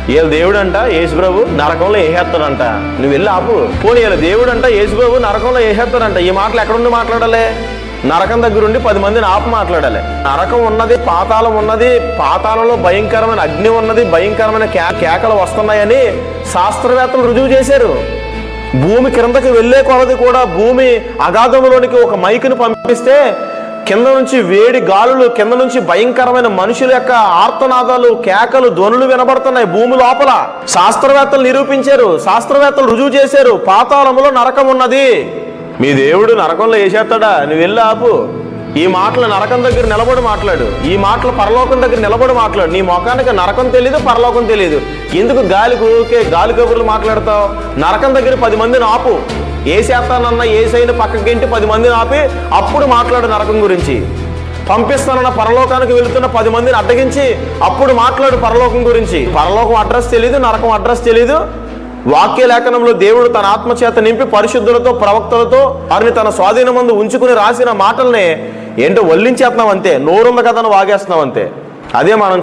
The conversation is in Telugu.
వీళ్ళ దేవుడు అంట యేసుప్రభు నరకంలో వేసేస్తాడంట, నువ్వు వెళ్ళి ఆపు. పోనీ వీళ్ళ దేవుడు అంట యేసుప్రభు నరకంలో వేసేస్తాడంట. ఈ మాటలు ఎక్కడుండి మాట్లాడాలి? నరకం దగ్గరుండి 10 మందిని ఆపు మాట్లాడాలి. నరకం ఉన్నది, పాతాళం ఉన్నది, పాతాళంలో భయంకరమైన అగ్ని ఉన్నది, భయంకరమైన కేకలు వస్తున్నాయని శాస్త్రవేత్తలు రుజువు చేశారు. భూమి క్రిందకి వెళ్లే కొలది కూడా భూమి అగాధంలోనికి ఒక మైకును పంపిస్తే కింద నుంచి వేడి గాలులు, కింద నుంచి భయంకరమైన మనుషుల యొక్క ఆర్తనాదాలు, కేకలు, ధ్వనులు వినబడుతున్నాయి భూమి లోపల. శాస్త్రవేత్తలు నిరూపించారు, శాస్త్రవేత్తలు రుజువు చేశారు, పాతాళంలో నరకం ఉన్నది. మీ దేవుడు నరకంలో వేసేస్తాడా? నువ్వు వెళ్ళి ఆపు. ఈ మాటలు నరకం దగ్గర నిలబడి మాట్లాడు, ఈ మాటలు పరలోకం దగ్గర నిలబడి మాట్లాడు. నీ ముఖానికి నరకం తెలీదు, పరలోకం తెలీదు, ఎందుకు గాలి కబుర్లు మాట్లాడతావు? నరకం దగ్గర 10 మందిని ఆపు. ఏసేస్తానన్న ఏసైన పక్కకింటి 10 మందిని ఆపి అప్పుడు మాట్లాడు నరకం గురించి. పంపిస్తానన్న పరలోకానికి వెళుతున్న 10 మందిని అడ్డగించి అప్పుడు మాట్లాడు పరలోకం గురించి. పరలోకం అడ్రస్ తెలీదు, నరకం అడ్రస్ తెలీదు. వాక్య లేఖనంలో దేవుడు తన ఆత్మచేత నింపి పరిశుద్ధులతో, ప్రవక్తలతో వారిని తన స్వాధీనమందు ఉంచుకుని రాసిన మాటల్ని ఏంటో వల్లించేస్తున్నాం అంతే, నోరుంద కథను వాగేస్తున్నాం అంతే. అదే మనం